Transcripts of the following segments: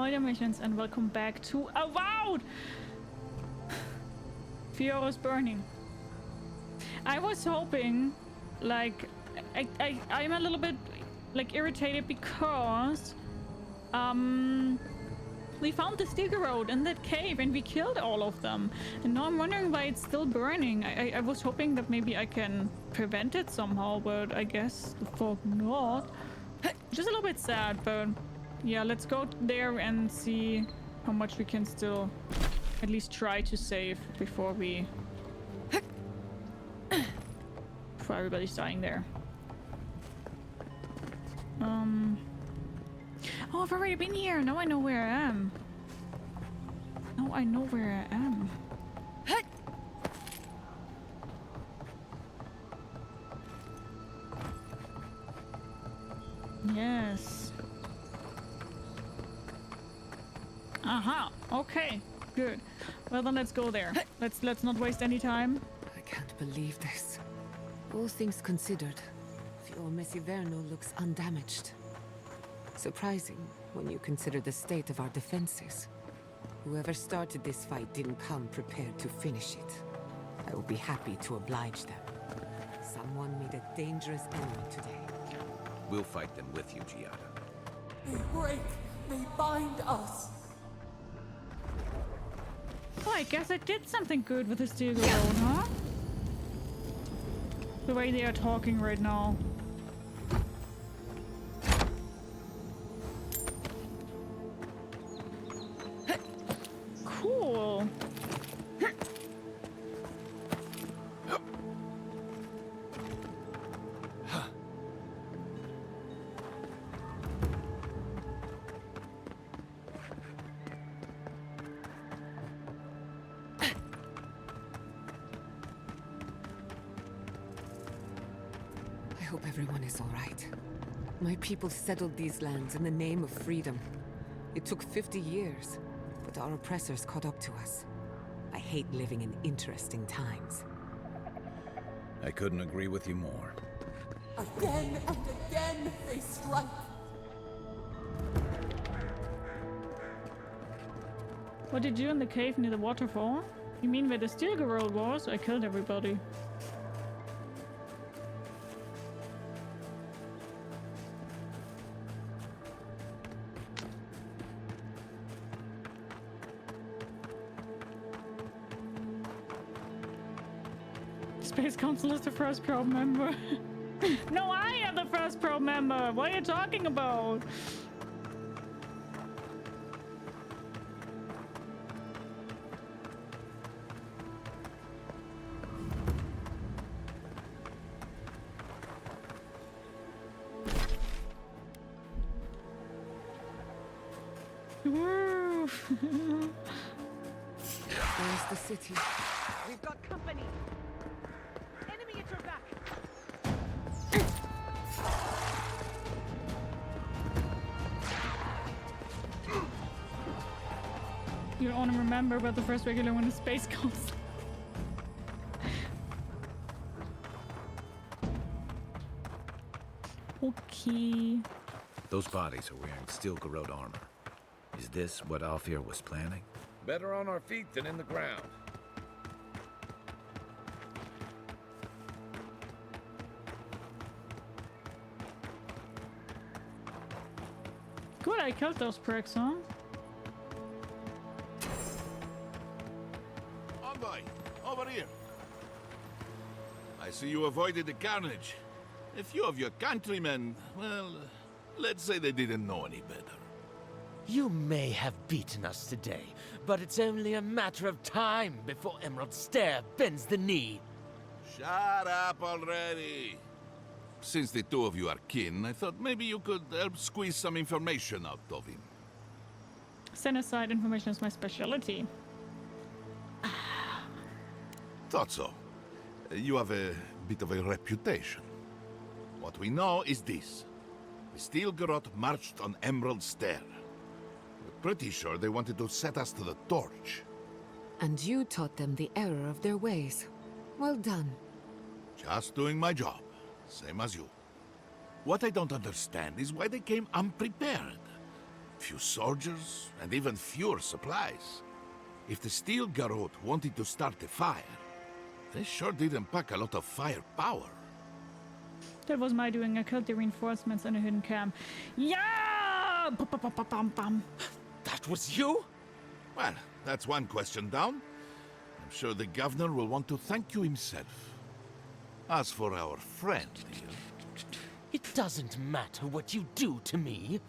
enjoy your missions and welcome back to Avowed! Fior is burning. I was hoping, like, I'm a little bit, like, irritated because, we found the Stiger Road in that cave and we killed all of them. And now I'm wondering why it's still burning. I was hoping that maybe I can prevent it somehow, but I guess the fuck not. Just a little bit sad, but yeah, let's go there and see how much we can still at least try to save before we... before everybody's dying there. Oh, I've already been here. Now I know where I am. Now I know where I am. Yes. Aha. Okay. Good. Well, then let's go there. Let's not waste any time. I can't believe this. All things considered, Fior Ivèrno looks undamaged. Surprising when you consider the state of our defenses. Whoever started this fight didn't come prepared to finish it. I will be happy to oblige them. Someone made a dangerous enemy today. We'll fight them with you, Giada. They break, they bind us. Oh, I guess I did something good with the Steel Road, huh? The way they are talking right now. Cool. I hope everyone is all right. My people settled these lands in the name of freedom. It took 50 years, but our oppressors caught up to us. I hate living in interesting times. I couldn't agree with you more. Again and again they strike. What did you do in the cave near the waterfall? You mean where the Steel Road was? I killed everybody. Space Council is the first probe member. No, I am the first probe member. What are you talking about? Woo! Where's the city? We've got company. Enemy at your back. You don't want to remember about the first regular when the Space Council. Okay. Those bodies are wearing steel corrode armor. Is this what Aedyr was planning? Better on our feet than in the ground. Good, I killed those pricks, huh? Envoy, over here. I see you avoided the carnage. A few of your countrymen, well, let's say they didn't know any better. You may have beaten us today, but it's only a matter of time before Emerald Stair bends the knee. Shut up already. Since the two of you are kin, I thought maybe you could help squeeze some information out of him. Genocide information is my specialty. Thought so. You have a bit of a reputation. What we know is this. The Stilgarot marched on Emerald Stair. We're pretty sure they wanted to set us to the torch. And you taught them the error of their ways. Well done. Just doing my job. Same as you. What I don't understand is why they came unprepared. few soldiers, and even Fior supplies. If the Steel Garrote wanted to start a fire, they sure didn't pack a lot of firepower. That was my doing. I killed the reinforcements in a hidden camp. Yeah! Bum. That was you? Well, that's one question down. I'm sure the governor will want to thank you himself. As for our friend here... It doesn't matter what you do to me.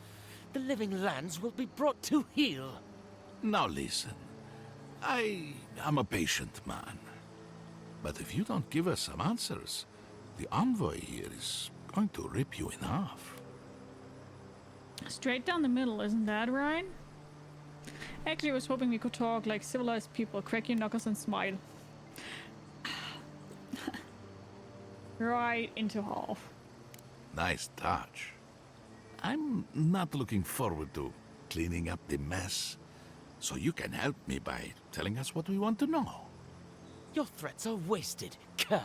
The living lands will be brought to heel. Now listen, I am a patient man. But if you don't give us some answers, the envoy here is going to rip you in half. Straight down the middle, isn't that right? Actually, I was hoping we could talk like civilized people, crack your knuckles and smile. Right into half. Nice touch. I'm not looking forward to cleaning up the mess, so you can help me by telling us what we want to know. Your threats are wasted, cur.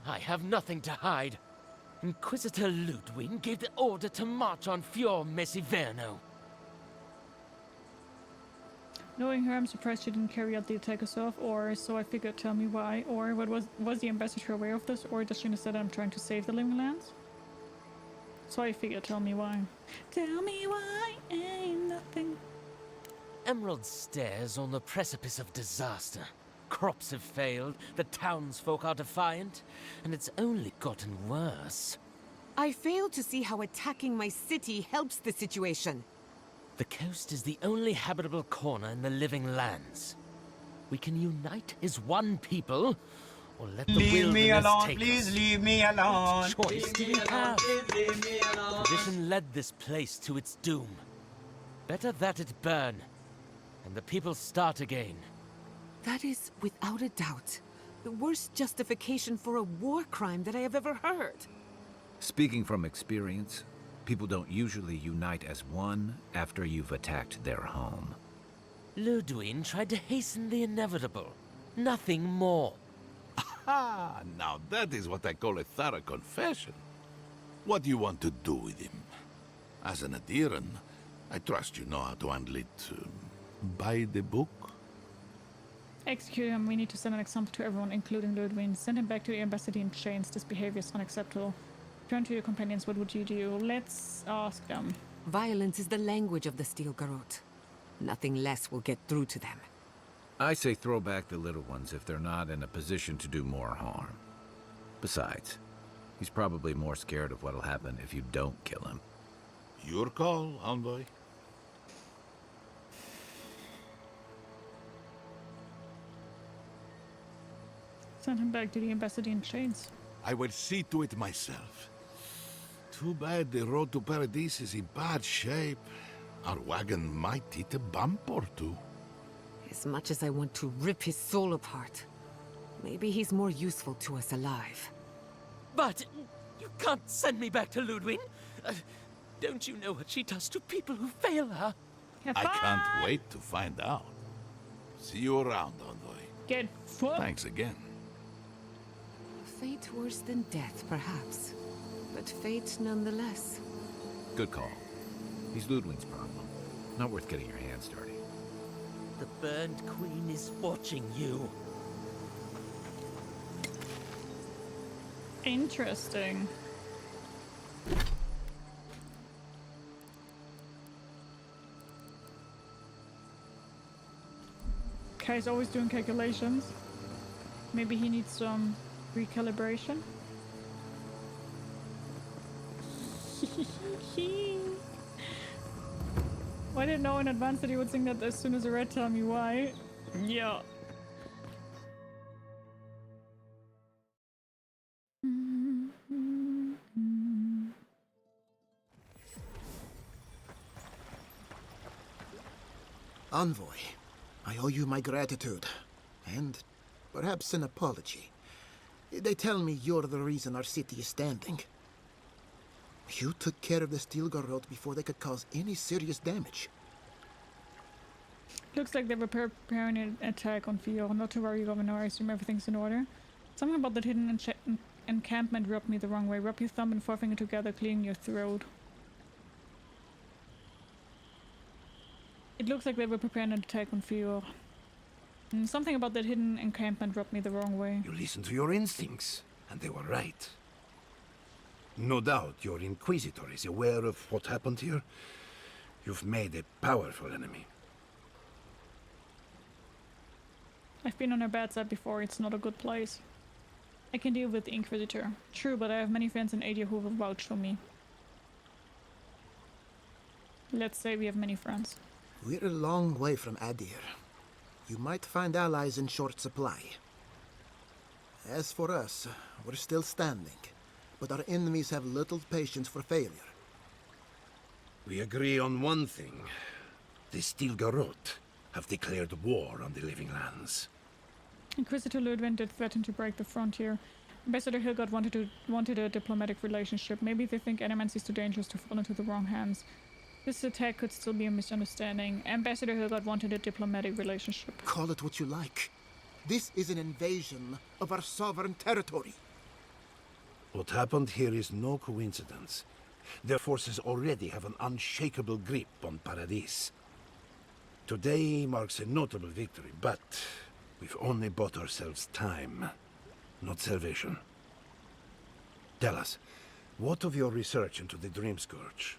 I have nothing to hide. Inquisitor Ludwig gave the order to march on Fior Ivèrno. Knowing her, I'm surprised she didn't carry out the attack herself, or so I figured. Tell me why, or what was the ambassador aware of this, or does she understand that I'm trying to save the living lands? So I figured. Tell me why. Tell me why ain't nothing. Emerald Stair's on the precipice of disaster. Crops have failed, the townsfolk are defiant, and it's only gotten worse. I fail to see how attacking my city helps the situation. The coast is the only habitable corner in the living lands. We can unite as one people, or let the Leave me wilderness alone, take please us. leave me alone. What choice do we have? Tradition led this place to its doom. Better that it burn, and the people start again. That is, without a doubt, the worst justification for a war crime that I have ever heard. Speaking from experience, people don't usually unite as one after you've attacked their home. Ludwig tried to hasten the inevitable. Nothing more. Ah, now that is what I call a thorough confession. What do you want to do with him? As an Aedyran, I trust you know how to handle it by the book. Execute him. We need to send an example to everyone, including Ludwig. Send him back to the embassy in chains. This behavior is unacceptable. Turn to your companions. What would you do? Let's ask them. Violence is the language of the Steel Garrote. Nothing less will get through to them. I say throw back the little ones if they're not in a position to do more harm. Besides, he's probably more scared of what'll happen if you don't kill him. Your call, envoy. Send him back to the embassy in chains. I will see to it myself. Too bad the road to Paradise is in bad shape. Our wagon might hit a bump or two. As much as I want to rip his soul apart, maybe he's more useful to us alive. But you can't send me back to Ludwig. Don't you know what she does to people who fail her? Have I fun! can't wait to find out. See you around, envoy. Get fucked. Thanks again. Fate worse than death, perhaps. But fate nonetheless. Good call. He's Ludwig's problem. Not worth getting your hands dirty. The Burned Queen is watching you. Interesting. Kai's always doing calculations. Maybe he needs some recalibration. Well, I didn't know in advance that he would sing that as soon as the red tell me why. Yeah. Envoy, I owe you my gratitude, and perhaps an apology. They tell me you're the reason our city is standing. You took care of the Steel Garrote before they could cause any serious damage. Looks like they were preparing an attack on Fior. Not to worry, Governor. I assume everything's in order. Something about that hidden encampment rubbed me the wrong way. Rub your thumb and forefinger together, clearing your throat. It looks like they were preparing an attack on Fior. Something about that hidden encampment rubbed me the wrong way. You listened to your instincts, and they were right. No doubt your Inquisitor is aware of what happened here. You've made a powerful enemy. I've been on her bad side before, it's not a good place. I can deal with the Inquisitor. True, but I have many friends in Aedyr who will vouch for me. Let's say we have many friends. We're a long way from Aedyr. You might find allies in short supply. As for us, we're still standing, but our enemies have little patience for failure. We agree on one thing. The Stilgarot have declared war on the Living Lands. Inquisitor Ludwig did threaten to break the frontier. Ambassador Hilgard wanted a diplomatic relationship. Maybe they think Animancy is too dangerous to fall into the wrong hands. This attack could still be a misunderstanding. Ambassador Hilgard wanted a diplomatic relationship. Call it what you like. This is an invasion of our sovereign territory. What happened here is no coincidence. Their forces already have an unshakable grip on Paradis. Today marks a notable victory, but we've only bought ourselves time, not salvation. Tell us, what of your research into the Dream Scourge?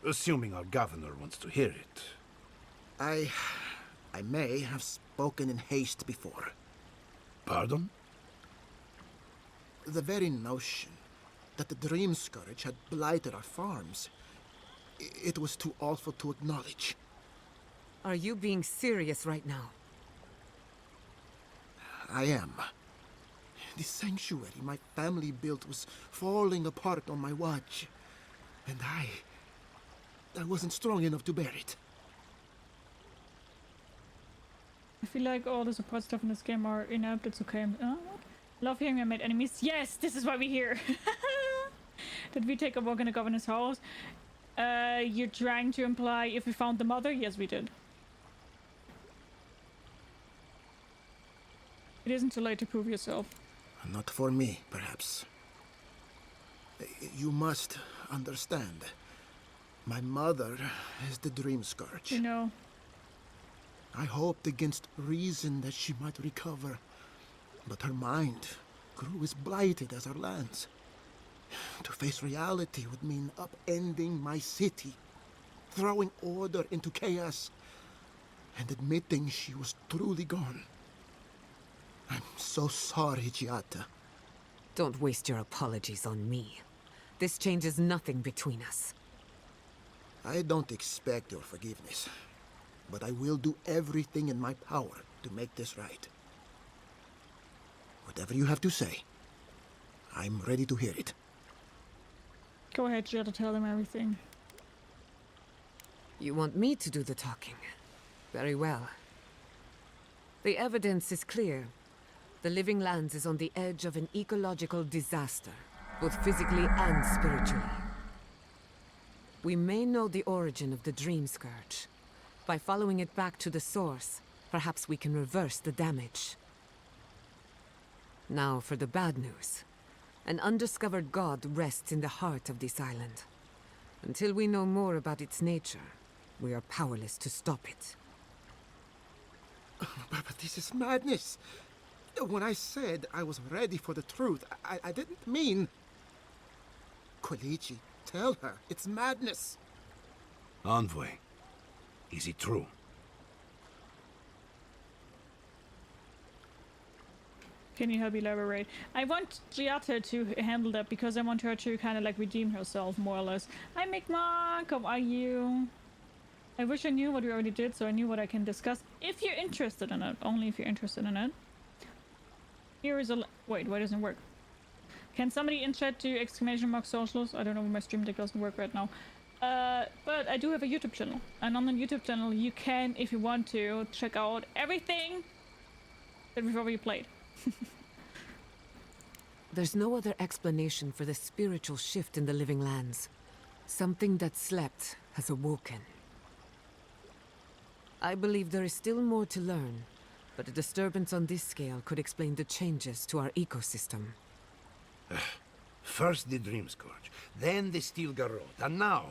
Assuming our governor wants to hear it. I may have spoken in haste before. Pardon? The very notion that the Dream Scourge had blighted our farms, it was too awful to acknowledge. Are you being serious right now? I am. The sanctuary my family built was falling apart on my watch. And I wasn't strong enough to bear it. I feel like all the support stuff in this game are inept. It's okay. Love hearing I made enemies. Yes, this is why we're here. Did we take a walk in the governor's house? You're trying to imply if we found the mother? Yes, we did. It isn't too late to prove yourself. Not for me, perhaps. You must understand. My mother is the Dream Scourge. You know. I hoped against reason that she might recover, but her mind grew as blighted as our lands. To face reality would mean upending my city, throwing order into chaos, and admitting she was truly gone. I'm so sorry, Giata. Don't waste your apologies on me. This changes nothing between us. I don't expect your forgiveness, but I will do everything in my power to make this right. Whatever you have to say, I'm ready to hear it. Go ahead, Jill, to tell them everything. You want me to do the talking? Very well. The evidence is clear. The Living Lands is on the edge of an ecological disaster, both physically and spiritually. We may know the origin of the Dream Scourge. By following it back to the source, perhaps we can reverse the damage. Now for the bad news. An undiscovered god rests in the heart of this island. Until we know more about its nature, we are powerless to stop it. But this is madness. When I said I was ready for the truth, I didn't mean... Koichi, tell her, it's madness. Envoy, is it true? Can you help elaborate? I want Giata to handle that because I want her to kind of like redeem herself, more or less. Hi, Mi'kmaq, how are you? I wish I knew what we already did, so I knew what I can discuss. If you're interested in it, only if you're interested in it. Here is a... Wait, why doesn't it work? Can somebody in chat do exclamation mark socials? I don't know, my stream deck doesn't work right now. But I do have a YouTube channel. And on the YouTube channel, you can, if you want to, check out everything that we've already played. There's no other explanation for the spiritual shift in the Living Lands. Something that slept has awoken. I believe there is still more to learn, but a disturbance on this scale could explain the changes to our ecosystem. First the Dream Scourge, then the Stilgarot, and now...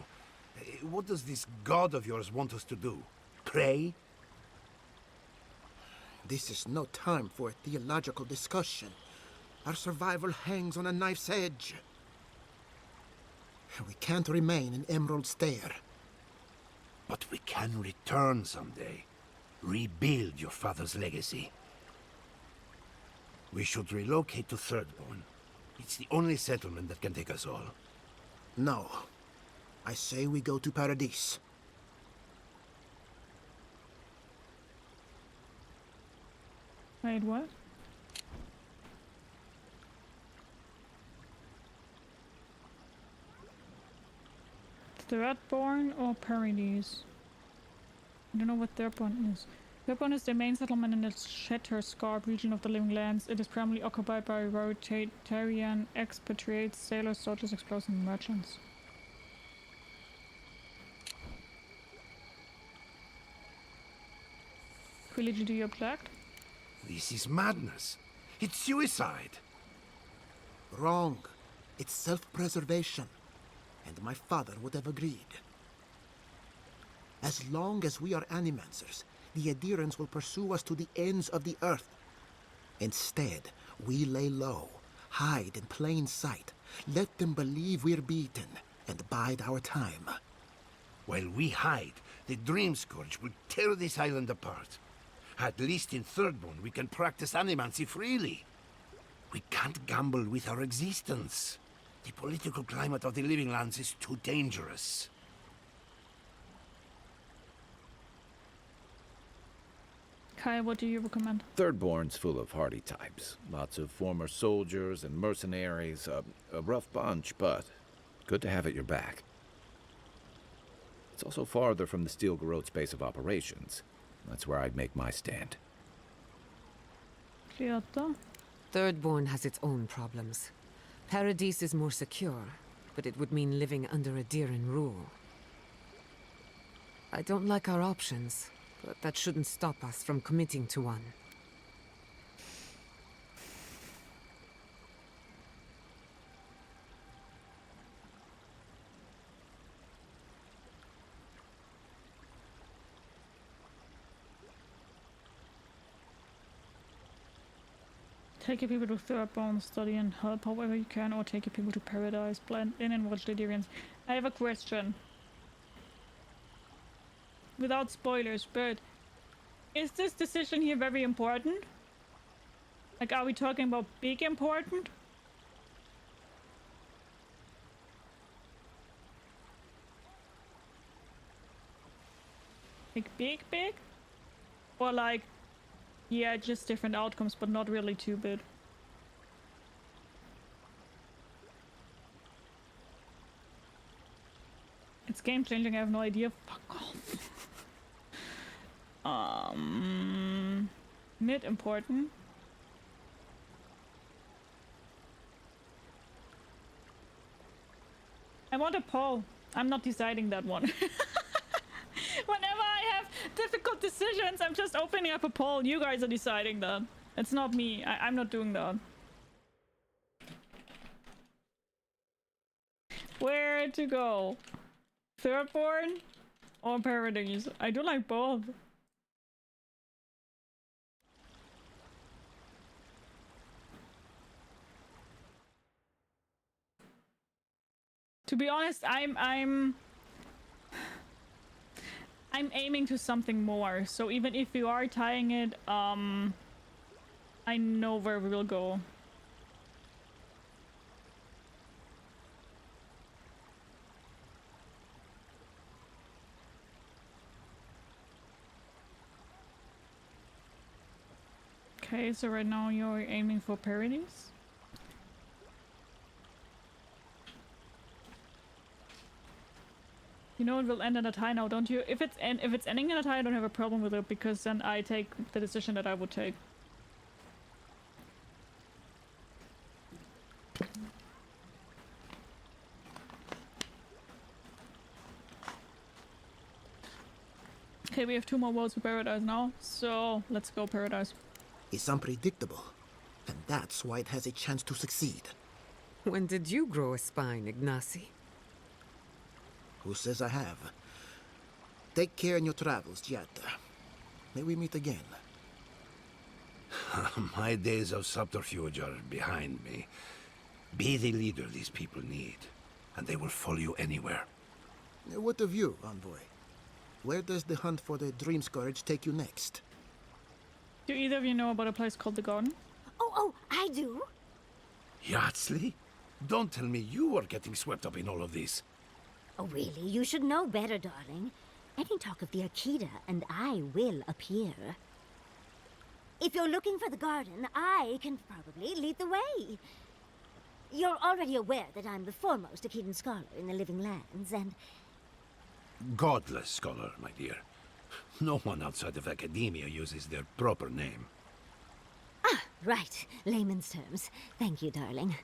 what does this god of yours want us to do? Pray? This is no time for a theological discussion. Our survival hangs on a knife's edge. We can't remain in Emerald Stair. But we can return someday. Rebuild your father's legacy. We should relocate to Thirdborn. It's the only settlement that can take us all. No. I say we go to Paradise. Wait, what? Thirdborn or Paradise? I don't know what Thirdborn is. Thirdborn is the main settlement in the Shatterscarp region of the Living Lands. It is primarily occupied by Rotarian expatriates, sailors, soldiers, explorers, and merchants. Trilogy, do you object? This is madness. It's suicide. Wrong. It's self-preservation. And my father would have agreed. As long as we are animancers, the Aedyrans will pursue us to the ends of the earth. Instead, we lay low, hide in plain sight, let them believe we're beaten, and bide our time. While we hide, the Dream Scourge will tear this island apart. At least in Thirdborn, we can practice animancy freely. We can't gamble with our existence. The political climate of the Living Lands is too dangerous. Kai, what do you recommend? Thirdborn's full of hardy types. Lots of former soldiers and mercenaries. A rough bunch, but good to have at your back. It's also farther from the Steel Garrote's base of operations. That's where I'd make my stand. Kyoto? Thirdborn has its own problems. Paradise is more secure, but it would mean living under Aedyran rule. I don't like our options, but that shouldn't stop us from committing to one. Take your people to Thirdborn, study and help however you can, or take your people to Paradise, blend in and watch the Aedyrians. I have a question. Without spoilers, but is this decision here very important? Like, are we talking about big important? Like big? Or like, yeah, just different outcomes, but not really too big. It's game changing, I have no idea. Fuck off. Mid important. I want a poll. I'm not deciding that one. Whenever I have difficult decisions, I'm just opening up a poll. You guys are deciding that. It's not me. I'm not doing that. Where to go? Thirdborn or Paradise? I do like both. To be honest, I'm aiming to something more, so even if you are tying it, I know where we will go. Okay, so right now you're aiming for Paradise? You know it will end in a tie now, don't you? If it's ending in a tie, I don't have a problem with it, because then I take the decision that I would take. Okay, we have 2 more votes for Paradise now, so let's go Paradise. It's unpredictable, and that's why it has a chance to succeed. When did you grow a spine, Ignacy? Who says I have? Take care in your travels, Giada. May we meet again. My days of subterfuge are behind me. Be the leader these people need, and they will follow you anywhere. What of you, envoy? Where does the hunt for the Dream Scourge take you next? Do either of you know about a place called the Garden? Oh, I do. Yardsley? Don't tell me you are getting swept up in all of this. Oh, really? You should know better, darling. Any talk of the Aedyr, and I will appear. If you're looking for the garden, I can probably lead the way. You're already aware that I'm the foremost Aedyr scholar in the Living Lands, and... Godless scholar, my dear. No one outside of academia uses their proper name. Ah, right. Layman's terms. Thank you, darling.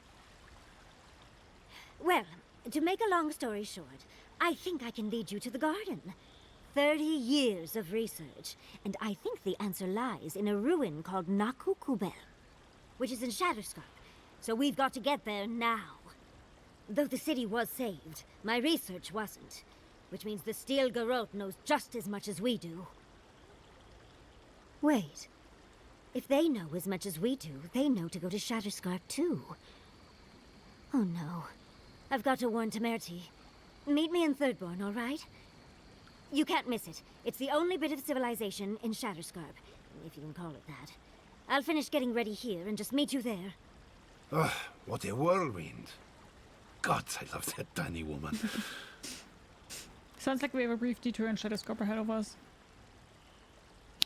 Well, to make a long story short, I think I can lead you to the garden. 30 years of research, and I think the answer lies in a ruin called Naku Kubel, which is in Shatterscarp. So we've got to get there now. Though the city was saved, my research wasn't, which means the Steel Garrote knows just as much as we do. Wait. If they know as much as we do, they know to go to Shatterscarp too. Oh no. I've got to warn Temerity. Meet me in Thirdborn, all right? You can't miss it. It's the only bit of civilization in Shatterscarp, if you can call it that. I'll finish getting ready here and just meet you there. Ugh, what a whirlwind. God, I love that tiny woman. Sounds like we have a brief detour in Shatterscarp ahead of us.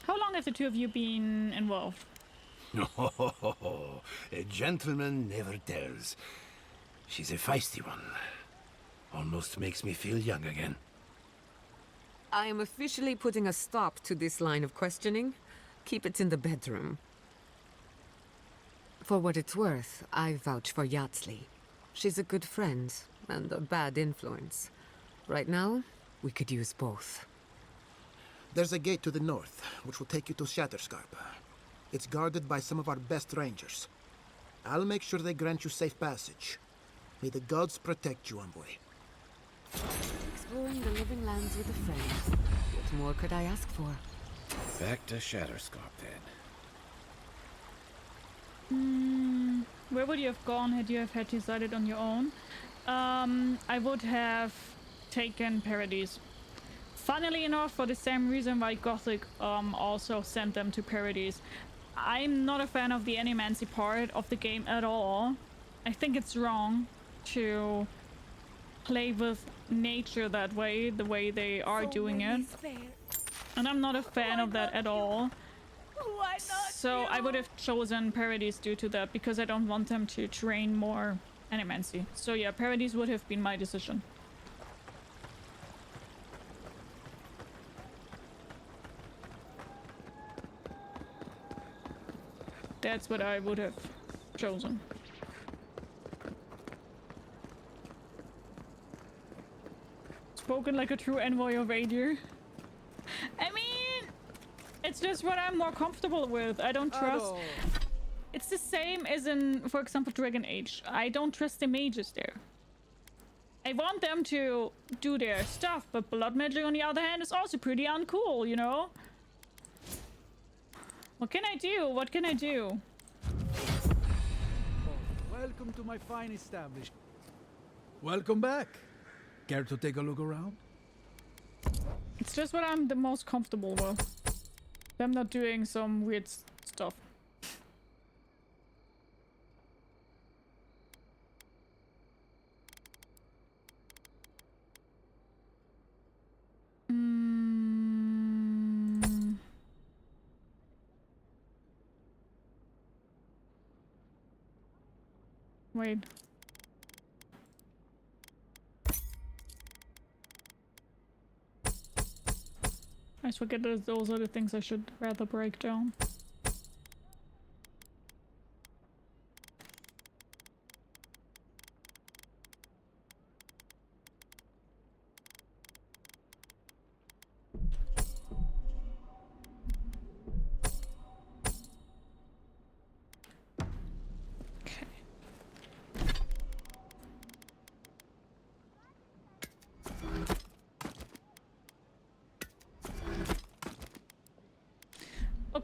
How long have the two of you been involved? Oh, a gentleman never tells. She's a feisty one. Almost makes me feel young again. I am officially putting a stop to this line of questioning. Keep it in the bedroom. For what it's worth, I vouch for Yardsley. She's a good friend and a bad influence. Right now, we could use both. There's a gate to the north, which will take you to Shatterscarp. It's guarded by some of our best rangers. I'll make sure they grant you safe passage. May the gods protect you, envoy. Exploring the Living Lands with a friend. What more could I ask for? Back to Shatterscarp, then. Where would you have gone had you have had decided on your own? I would have taken Paradise. Funnily enough, for the same reason why Gothic also sent them to Paradise. I'm not a fan of the animancy part of the game at all. I think it's wrong to play with nature that way, the way they are doing it. And I'm not a fan of that at all. Why not? So I would have chosen Paradise due to that, because I don't want them to train more animancy. So yeah, Paradise would have been my decision. That's what I would have chosen. Spoken like a true envoy of Aedyr. I mean, it's just what I'm more comfortable with. I don't trust... It's the same as in, for example, Dragon Age. I don't trust the mages there. I want them to do their stuff, but blood magic on the other hand is also pretty uncool, you know? What can I do? What can I do? Welcome to my fine establishment. Welcome back. Care to take a look around? It's just what I'm the most comfortable with. Them not doing some weird stuff. Wait. I just forget that those are the things I should rather break down.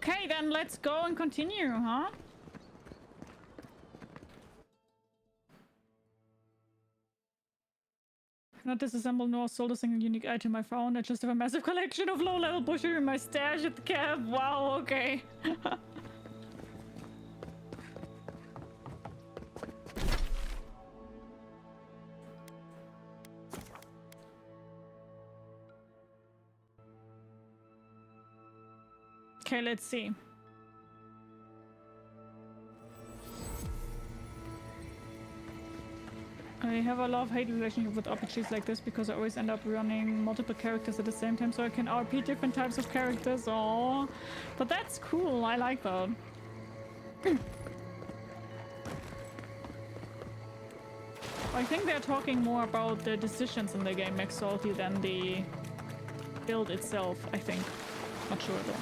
Okay, then let's go and continue, huh? Not disassemble nor sold a single unique item I found. I just have a massive collection of low-level bullshit in my stash at the camp. Wow, okay. Okay, let's see. I have a love-hate relationship with RPGs like this because I always end up running multiple characters at the same time so I can RP different types of characters. Aww. But that's cool. I like that. I think they're talking more about the decisions in the game, Max Salty, than the build itself, I think. Not sure though.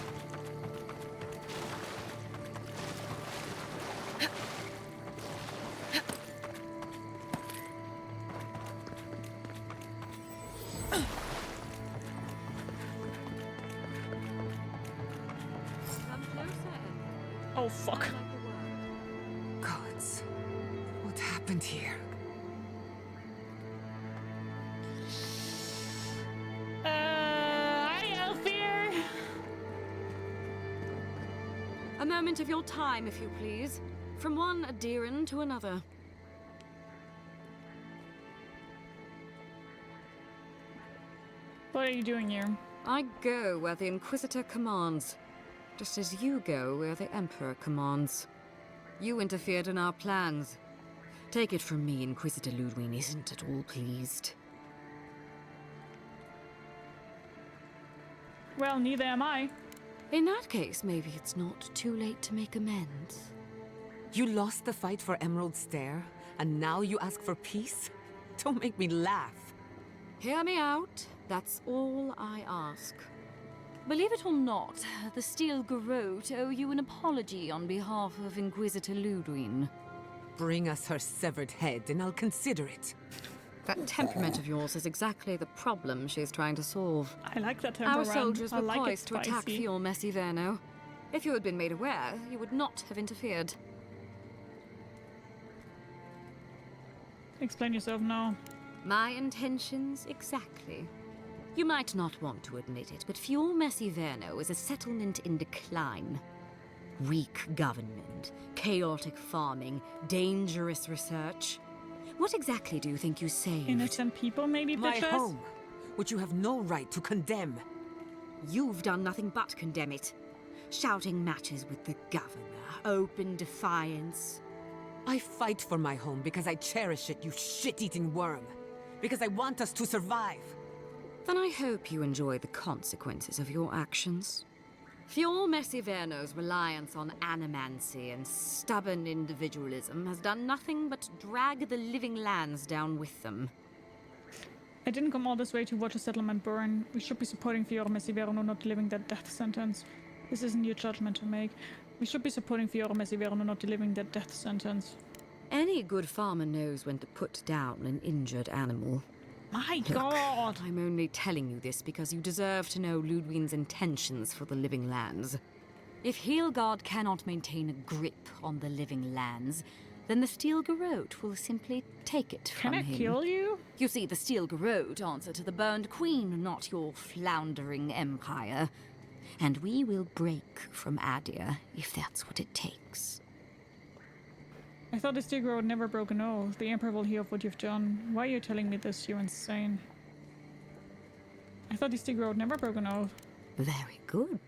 Oh, fuck. Gods, what happened here? Hi, Alfir. A moment of your time, if you please. From one Aedyran to another. What are you doing here? I go where the Inquisitor commands. Just as you go where the Emperor commands. You interfered in our plans. Take it from me, Inquisitor Ludwig isn't at all pleased. Well, neither am I. In that case, maybe it's not too late to make amends. You lost the fight for Emerald Stair, and now you ask for peace? Don't make me laugh. Hear me out. That's all I ask. Believe it or not, the Steel Garrote owe you an apology on behalf of Inquisitor Ludwig. Bring us her severed head, and I'll consider it. That temperament of yours is exactly the problem she's trying to solve. I like that temperament. Our soldiers were like poised to attack Fior Ivèrno. If you had been made aware, you would not have interfered. Explain yourself now. My intentions exactly. You might not want to admit it, but Fior Ivèrno is a settlement in decline. Weak government, chaotic farming, dangerous research. What exactly do you think you saved? Innocent people, maybe, My bitches? home, which you have no right to condemn. You've done nothing but condemn it. Shouting matches with the governor, open defiance. I fight for my home because I cherish it, you shit-eating worm. Because I want us to survive. Then I hope you enjoy the consequences of your actions. Fior Ivèrno's reliance on animancy and stubborn individualism has done nothing but drag the living lands down with them. I didn't come all this way to watch a settlement burn. We should be supporting Fior Ivèrno, not delivering that death sentence. This isn't your judgment to make. We should be supporting Fior Ivèrno, not delivering that death sentence. Any good farmer knows when to put down an injured animal. My Look, God! I'm only telling you this because you deserve to know Ludwig's intentions for the living lands. If Heelgard cannot maintain a grip on the living lands, then the Steel Garrote will simply take it from him. Can I kill you? You see, the Steel Garrote answer to the burned queen, not your floundering empire. And we will break from Aedyr if that's what it takes. I thought the Steel Garrote never broke an oath. The Emperor will hear of what you've done. Why are you telling me this? You're insane. I thought the Steel Garrote never broke an oath. Very good.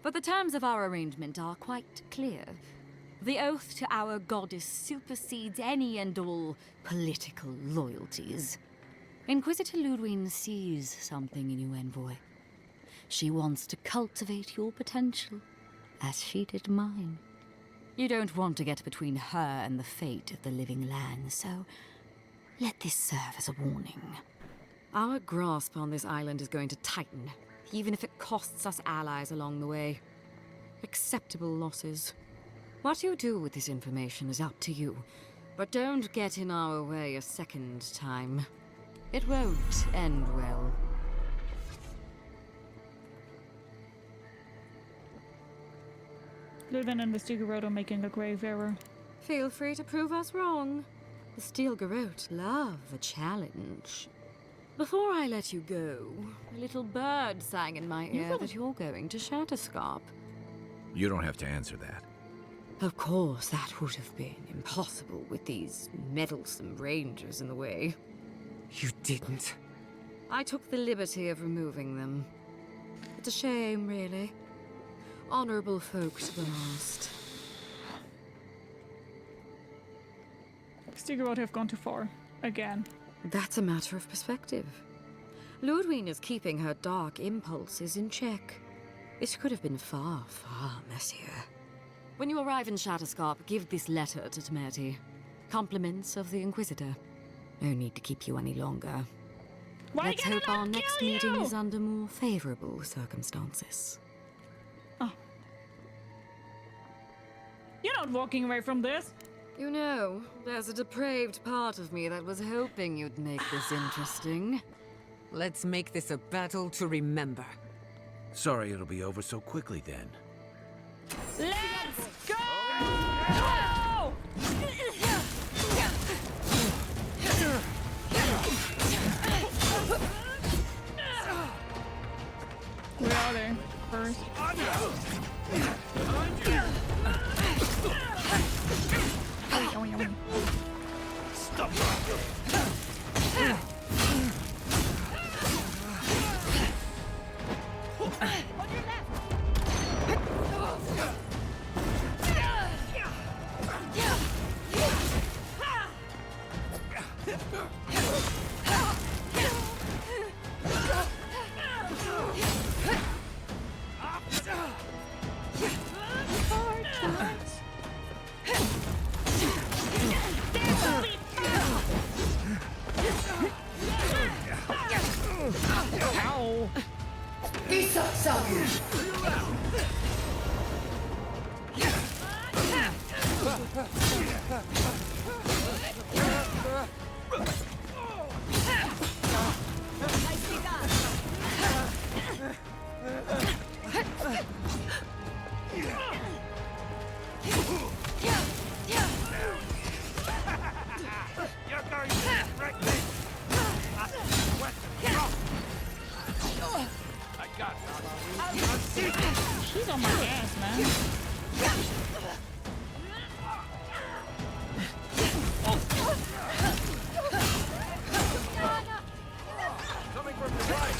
But the terms of our arrangement are quite clear. The oath to our goddess supersedes any and all political loyalties. Inquisitor Ludwig sees something in you, envoy. She wants to cultivate your potential, as she did mine. You don't want to get between her and the fate of the living land, so let this serve as a warning. Our grasp on this island is going to tighten, even if it costs us allies along the way. Acceptable losses. What you do with this information is up to you, but don't get in our way a second time. It won't end well. Luthen and the Stiga Road are making a grave error. Feel free to prove us wrong. The Steel Garrote love a challenge. Before I let you go, a little bird sang in my ear that you're going to Shatterscarp. You don't have to answer that. Of course, that would have been impossible with these meddlesome rangers in the way. You didn't. I took the liberty of removing them. It's a shame, really. Honorable folk to the last. Stiga Road have gone too far. Again. That's a matter of perspective. Ludwig is keeping her dark impulses in check. It could have been far, far messier. When you arrive in Shatterscarp, give this letter to Temerity. Compliments of the Inquisitor. No need to keep you any longer. Let's hope our next meeting is under more favorable circumstances. Oh. You're not walking away from this. You know, there's a depraved part of me that was hoping you'd make this interesting. Let's make this a battle to remember. Sorry it'll be over so quickly then. Let's go! Where are they? First. Stop! She's on my ass, man. Coming from the right!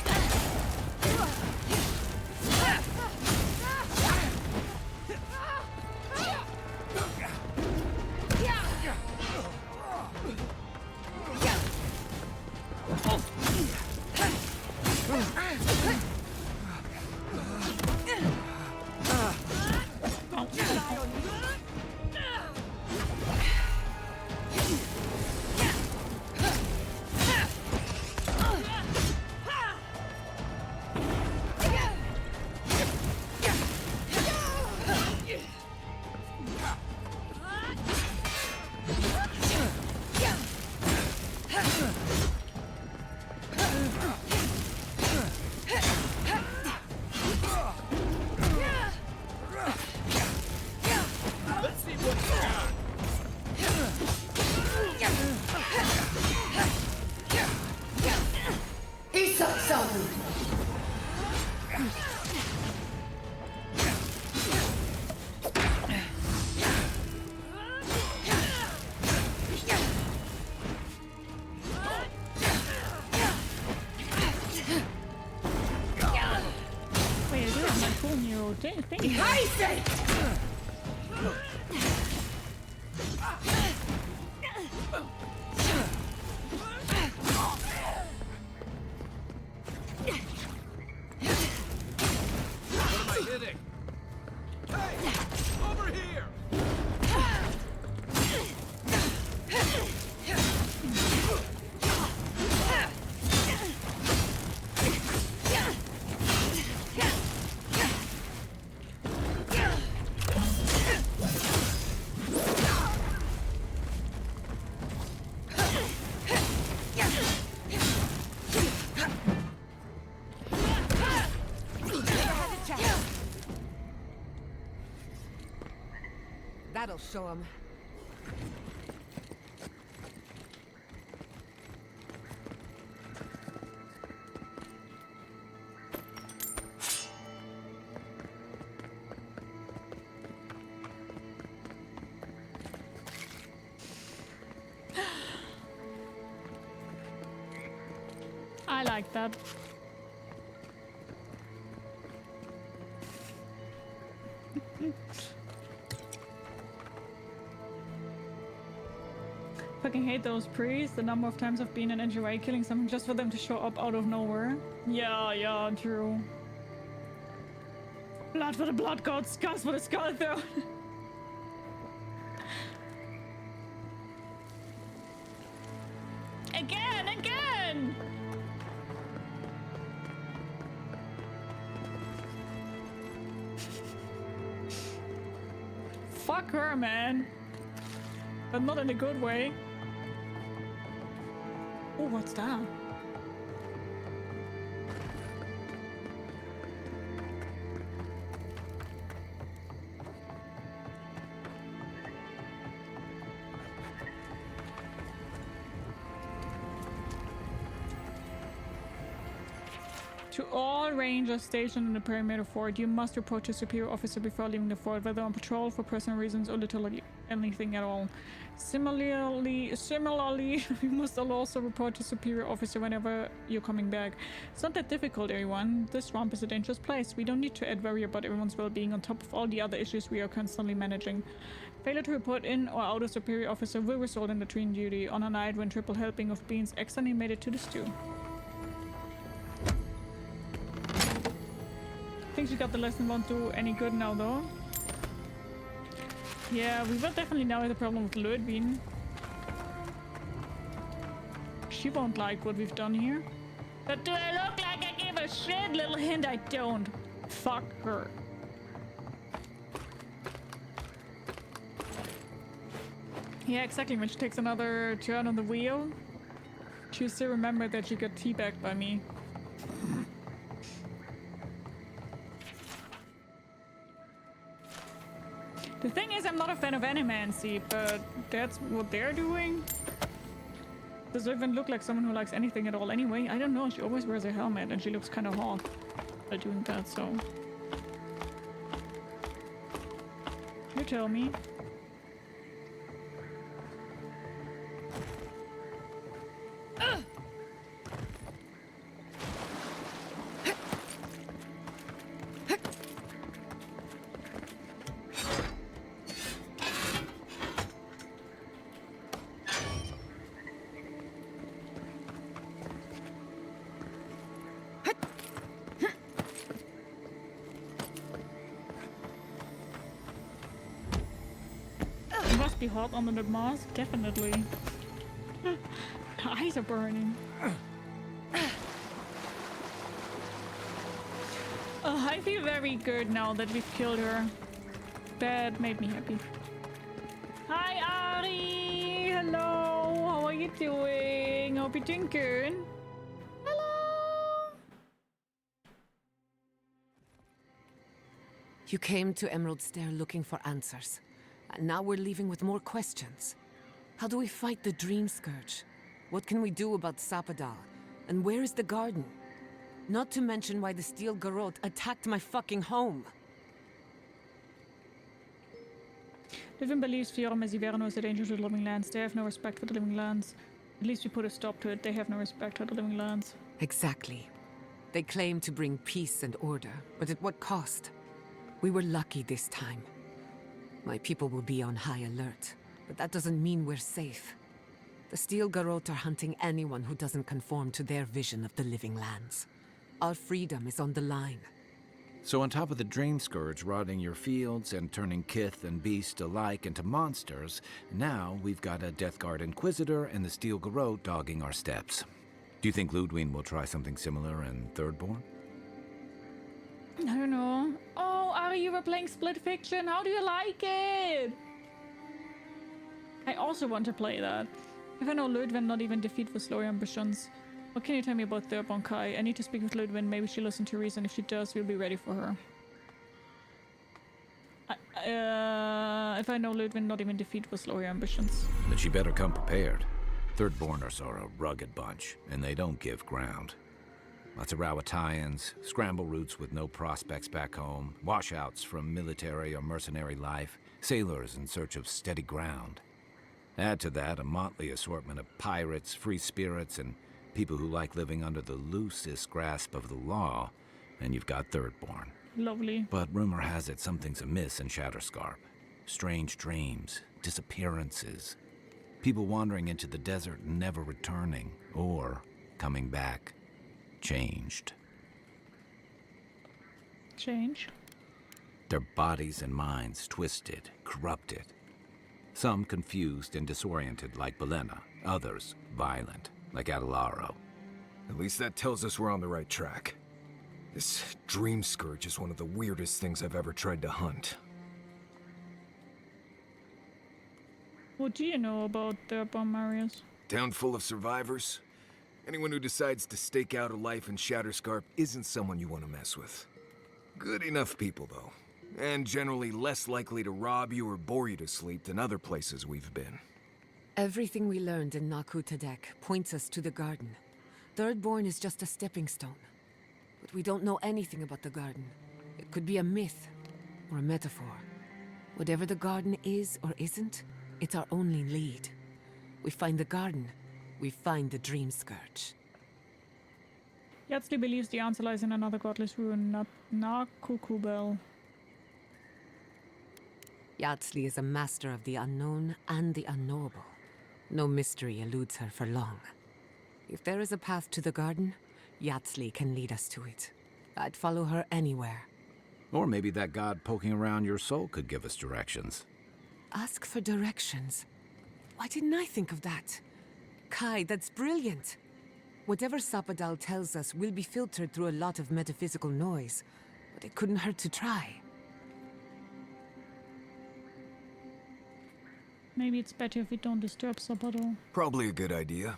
That'll show him. I like that. Fucking hate those priests. The number of times I've been an envoy killing someone just for them to show up out of nowhere. Yeah, true. Blood for the blood god, skulls for the skull throne. Again! Fuck her, man. But not in a good way. Oh, what's that? To all rangers stationed in the perimeter fort, you must report to superior officer before leaving the fort, whether on patrol for personal reasons or literally anything at all. Similarly, you must also report to superior officer whenever you're coming back. It's not that difficult, everyone. This swamp is a dangerous place. We don't need to worry about everyone's well-being on top of all the other issues we are constantly managing. Failure to report in or out a superior officer will result in the treason duty on a night when triple helping of beans accidentally made it to the stew. I think she got the lesson, won't do any good now though. Yeah, we will definitely now have the problem with Ludwig. She won't like what we've done here. But do I look like I give a shit? Little hint, I don't. Fuck her. Yeah, exactly. When she takes another turn on the wheel, she'll still remember that she got teabagged by me. The thing is, I'm not a fan of animancy, but that's what they're doing. Does it even look like someone who likes anything at all anyway? I don't know, she always wears a helmet and she looks kind of hot by doing that, so... You tell me. Be hot under the mask, definitely. The eyes are burning. I feel very good now that we've killed her. That made me happy. Hi Ari! Hello! How are you doing? Hope you're doing good. Hello! You came to Emerald Stair looking for answers. And now we're leaving with more questions. How do we fight the Dream Scourge? What can we do about Sapadal? And where is the garden? Not to mention why the Steel Garrote attacked my fucking home. Living believes Fior and Ivèrno is a danger to the living lands. They have no respect for the living lands. At least we put a stop to it. They have no respect for the living lands. Exactly. They claim to bring peace and order, but at what cost? We were lucky this time. My people will be on high alert, but that doesn't mean we're safe. The Steel Garrote are hunting anyone who doesn't conform to their vision of the living lands. Our freedom is on the line. So on top of the Dream Scourge rotting your fields and turning kith and beast alike into monsters, now we've got a Death Guard Inquisitor and the Steel Garrote dogging our steps. Do you think Ludwig will try something similar in Thirdborn? I don't know. Oh, Ari, you were playing Split Fiction. How do you like it? I also want to play that. If I know Ludwig not even defeat with slow ambitions. What can you tell me about Thirdborn Kai? I need to speak with Ludwig. Maybe she'll listen to reason. If she does, we'll be ready for her. If I know Ludwig, not even defeat was lower ambitions. Then she better come prepared. Thirdborners are a rugged bunch, and they don't give ground. Lots of Dalmatians, scramble routes with no prospects back home, washouts from military or mercenary life, sailors in search of steady ground. Add to that a motley assortment of pirates, free spirits, and people who like living under the loosest grasp of the law, and you've got Thirdborn. Lovely. But rumor has it something's amiss in Shatterscarp. Strange dreams, disappearances, people wandering into the desert and never returning, or coming back changed. Change? Their bodies and minds twisted, corrupted. Some confused and disoriented like Belena, others violent like Aedyr. At least that tells us we're on the right track. This dream scourge is one of the weirdest things I've ever tried to hunt. What do you know about the Marius? Town full of survivors. Anyone who decides to stake out a life in Shatterscarp isn't someone you want to mess with. Good enough people, though. And generally less likely to rob you or bore you to sleep than other places we've been. Everything we learned in Nakutadek points us to the garden. Thirdborn is just a stepping stone. But we don't know anything about the garden. It could be a myth or a metaphor. Whatever the garden is or isn't, it's our only lead. We find the garden, we find the dream scourge. Yatsley believes the answer lies in another godless ruin, Nakukubel. Yatsley is a master of the unknown and the unknowable. No mystery eludes her for long. If there is a path to the garden, Yatsley can lead us to it. I'd follow her anywhere. Or maybe that god poking around your soul could give us directions. Ask for directions. Why didn't I think of that? Kai, that's brilliant. Whatever Sapadal tells us will be filtered through a lot of metaphysical noise, but it couldn't hurt to try. Maybe it's better if we don't disturb Sabado. Probably a good idea.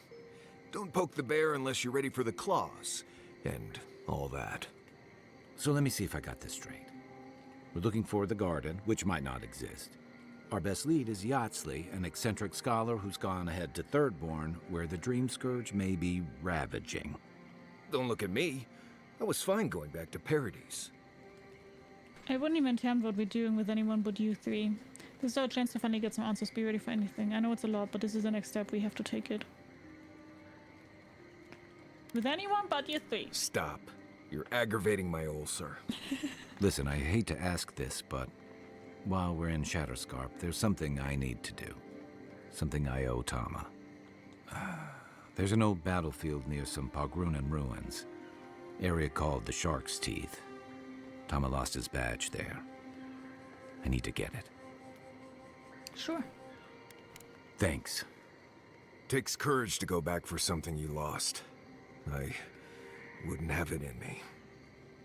Don't poke the bear unless you're ready for the claws, and all that. So let me see if I got this straight. We're looking for the garden, which might not exist. Our best lead is Yatsley, an eccentric scholar who's gone ahead to Thirdborn, where the dream scourge may be ravaging. Don't look at me. I was fine going back to Paradise. I wouldn't even attempt what we're doing with anyone but you three. This is our chance to finally get some answers, be ready for anything. I know it's a lot, but this is the next step, we have to take it. With anyone but you three. Stop. You're aggravating my ulcer. Listen, I hate to ask this, but while we're in Shatterscarp, there's something I need to do. Something I owe Tama. There's an old battlefield near some Pogrunan ruins. Area called the Shark's Teeth. Tama lost his badge there. I need to get it. Sure. Thanks. Takes courage to go back for something you lost. I wouldn't have it in me.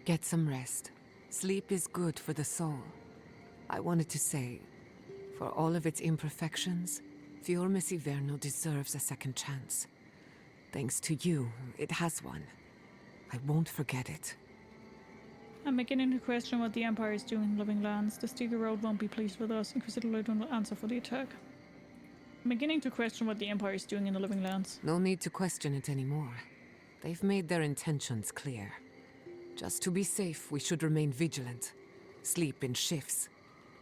Get some rest. Sleep is good for the soul. I wanted to say, for all of its imperfections, Fior Ivèrno deserves a second chance. Thanks to you, it has one. I won't forget it. I'm beginning to question what the Empire is doing in Living Lands. The Stiga Road won't be pleased with us. Inquisitor Lloyd will answer for the attack. I'm beginning to question what the Empire is doing in the Living Lands. No need to question it anymore. They've made their intentions clear. Just to be safe, we should remain vigilant. Sleep in shifts.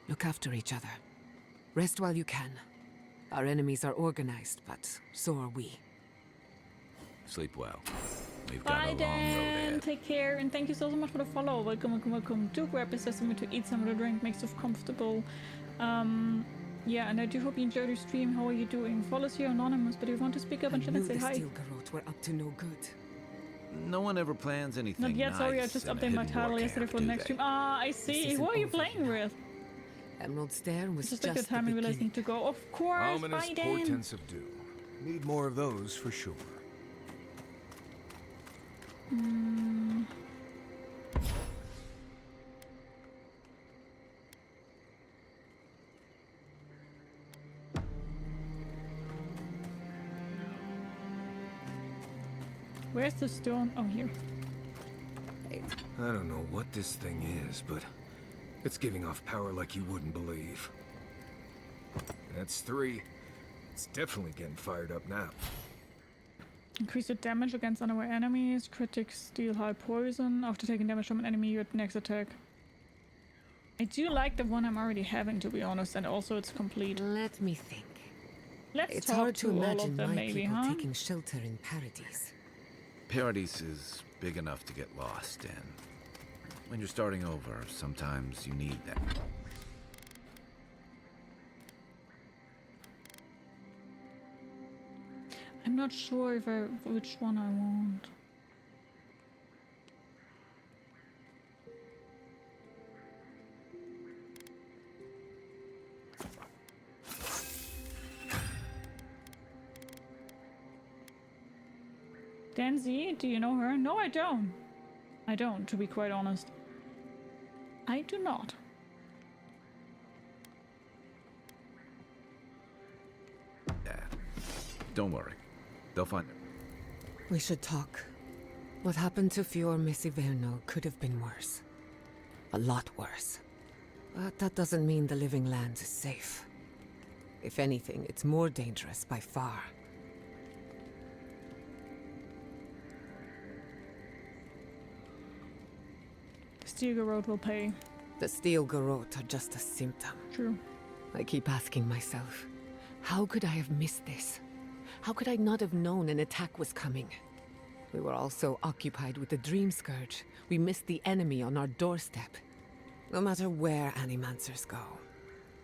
Look after each other. Rest while you can. Our enemies are organized, but so are we. Sleep well. We've got Bye a long road then. ahead. Take care, and thank you so much for the follow. Welcome, welcome, welcome. Do grab a sesame to eat some of the drink, makes us comfortable. Yeah, and I do hope you enjoyed the stream. How are you doing? Follow us here anonymous, but if you want to speak up and chat and say hi. The Stilgarot were up to no good. No one ever plans anything Not yet, sorry, I nice just in a updated my hidden title war yesterday camp, for the do next they? stream. Ah, I see. Who are you playing with? Emerald Stair was Just like the the time we were listening beginning. to go. Of course, Ominous bye then. portents of doom. Need more of those for sure. Where's the stone? Oh, here. I don't know what this thing is, but It's giving off power like you wouldn't believe. That's 3. It's definitely getting fired up now. Increase your damage against unaware enemies. Critics deal high poison. After taking damage from an enemy, your next attack. I do like the one I'm already having, to be honest, and also it's complete. Let me think. Let's It's hard to all imagine of them, my maybe, people huh? taking shelter in Paradise. Paradise is big enough to get lost in. When you're starting over, sometimes you need that. I'm not sure which one I want. Danzy, do you know her? No, I don't. I don't, to be quite honest. I do not. Yeah. Don't worry. They'll find it. We should talk. What happened to Fior Ivèrno could have been worse. A lot worse. But that doesn't mean the living lands is safe. If anything, it's more dangerous by far. The Steel Road will pay. The Steel Garrote are just a symptom. True. I keep asking myself, how could I have missed this? How could I not have known an attack was coming? We were all so occupied with the Dream Scourge, we missed the enemy on our doorstep. No matter where animancers go,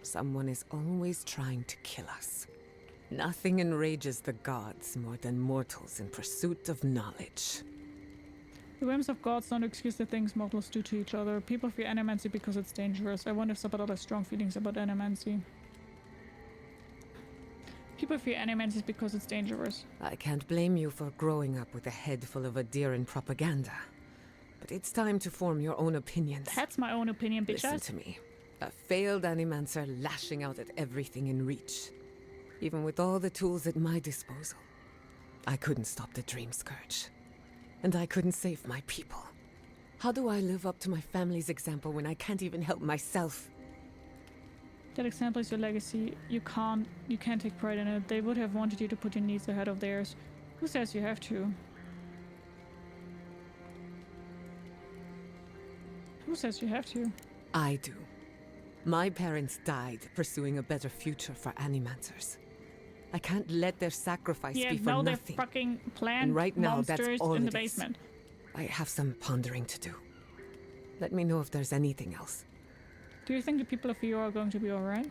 someone is always trying to kill us. Nothing enrages the gods more than mortals in pursuit of knowledge. The whims of gods don't excuse the things mortals do to each other. People fear animancy because it's dangerous. I wonder if Sabadell has strong feelings about animancy. People fear animancy because it's dangerous. I can't blame you for growing up with a head full of Aedyran propaganda. But it's time to form your own opinions. That's my own opinion, bitch. Listen to me. A failed animancer lashing out at everything in reach. Even with all the tools at my disposal. I couldn't stop the Dream Scourge. And I couldn't save my people. How do I live up to my family's example when I can't even help myself? That example is your legacy. You can't take pride in it. They would have wanted you to put your needs ahead of theirs. Who says you have to? Who says you have to? I do. My parents died pursuing a better future for animancers. I can't let their sacrifice be for now nothing. They're fucking plant And right now, that's monsters all in the it is. basement. I have some pondering to do. Let me know if there's anything else. Do you think the people of Fior are going to be alright?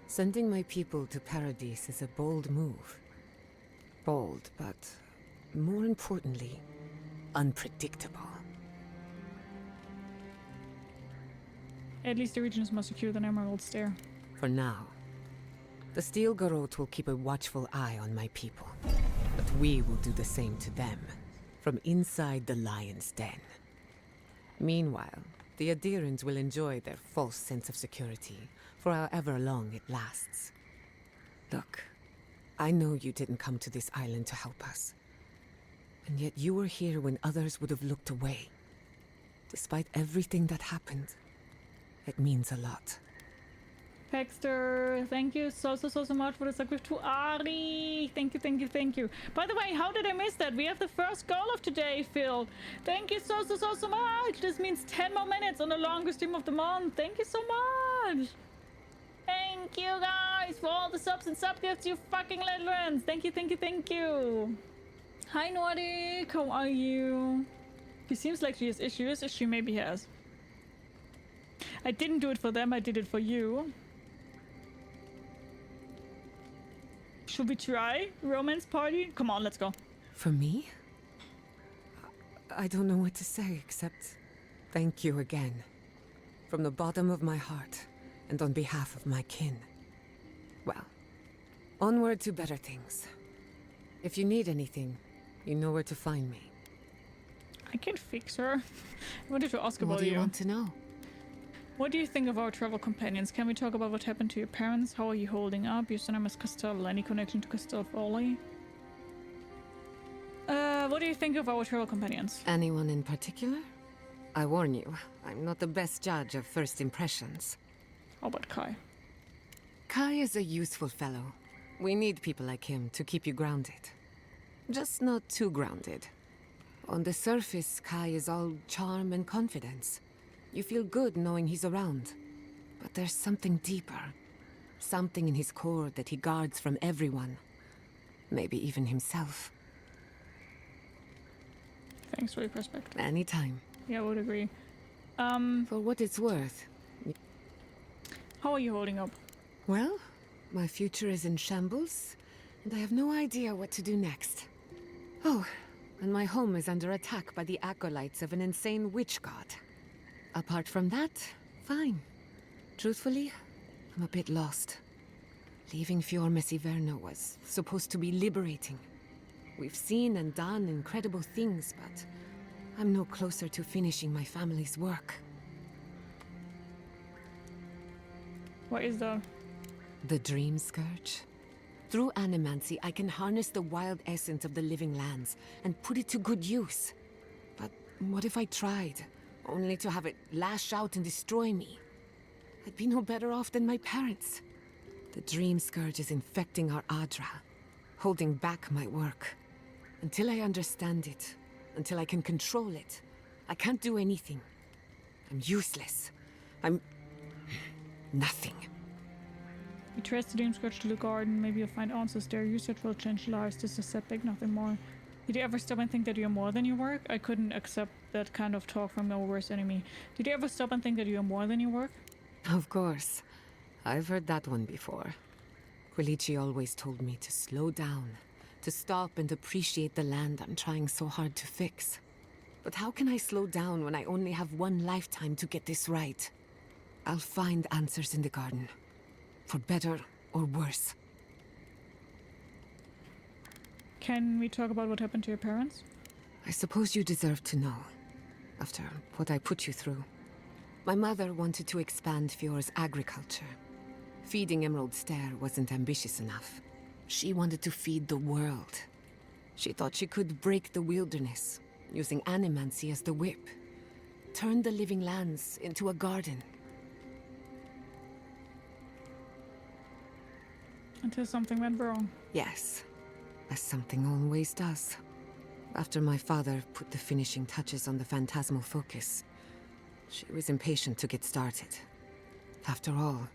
Sending my people to Paradise is a bold move. Bold, but more importantly, unpredictable. At least the region is more secure than Emerald Stair. For now. The Steel Garrote will keep a watchful eye on my people. But we will do the same to them, from inside the lion's den. Meanwhile, the Aedyrans will enjoy their false sense of security for however long it lasts. Look, I know you didn't come to this island to help us. And yet you were here when others would have looked away. Despite everything that happened, it means a lot. Paxter, thank you so much for the subscribe to Ari. Thank you. By the way, how did I miss that? We have the first goal of today, Phil. Thank you so much. This means 10 more minutes on the longest stream of the month. Thank you so much. Thank you guys for all the subs and sub gifts, you fucking little ones. Thank you. Hi Nordic, how are you? She seems like she has issues. She maybe has. I didn't do it for them, I did it for you. Should we try romance party? Come on, let's go. For me? I don't know what to say except thank you again. From the bottom of my heart and on behalf of my kin. Well, onward to better things. If you need anything, you know where to find me. I can fix her. I wanted to ask about What do you want to know? What do you think of our travel companions? Can we talk about what happened to your parents? How are you holding up? Your surname is Castell. Any connection to Castell Folly? What do you think of our travel companions? Anyone in particular? I warn you, I'm not the best judge of first impressions. How about Kai? Kai is a useful fellow. We need people like him to keep you grounded. Just not too grounded. On the surface, Kai is all charm and confidence. You feel good knowing he's around. But there's something deeper. Something in his core that he guards from everyone. Maybe even himself. Thanks for your perspective. Anytime. Yeah, I would agree. For what it's worth. How are you holding up? Well, my future is in shambles, and I have no idea what to do next. Oh, and my home is under attack by the acolytes of an insane witch god. Apart from that, fine. Truthfully, I'm a bit lost. Leaving Fior Ivèrno was supposed to be liberating. We've seen and done incredible things, but I'm no closer to finishing my family's work. What is that? The Dream Scourge? Through animancy, I can harness the wild essence of the living lands and put it to good use. But what if I tried, only to have it lash out and destroy me? I'd be no better off than my parents. The Dream Scourge is infecting our Aedyr, holding back my work. Until I understand it, until I can control it, I can't do anything. I'm useless. I'm nothing. You trace the Dream Scourge to the garden, maybe you'll find answers there. Research will change lives, this is a setback, nothing more. Did you ever stop and think that you're more than your work? I couldn't accept that kind of talk from my worst enemy. Did you ever stop and think that you're more than your work? Of course. I've heard that one before. Quilici always told me to slow down, to stop and appreciate the land I'm trying so hard to fix. But how can I slow down when I only have one lifetime to get this right? I'll find answers in the garden. For better or worse. Can we talk about what happened to your parents? I suppose you deserve to know, after what I put you through. My mother wanted to expand Fior's agriculture. Feeding Emerald Stair wasn't ambitious enough. She wanted to feed the world. She thought she could break the wilderness, using animancy as the whip. Turn the living lands into a garden. Until something went wrong. Yes, as something always does. After my father put the finishing touches on the phantasmal focus, she was impatient to get started. After all,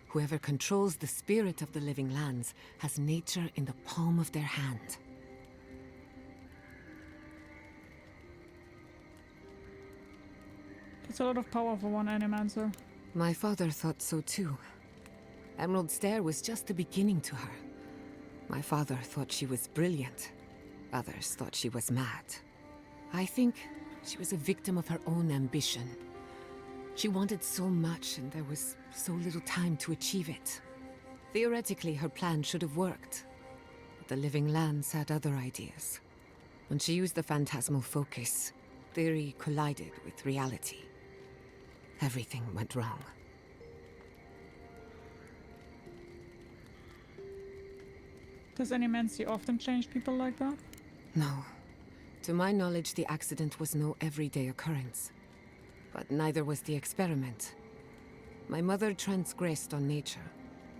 whoever controls the spirit of the living lands has nature in the palm of their hand. That's a lot of power for one animancer. My father thought so too. Emerald Stair was just the beginning to her. My father thought she was brilliant. Others thought she was mad. I think she was a victim of her own ambition. She wanted so much, and there was so little time to achieve it. Theoretically, her plan should have worked. But the living lands had other ideas. When she used the phantasmal focus, theory collided with reality. Everything went wrong. Does animancy often change people like that? No. To my knowledge, the accident was no everyday occurrence. But neither was the experiment. My mother transgressed on nature,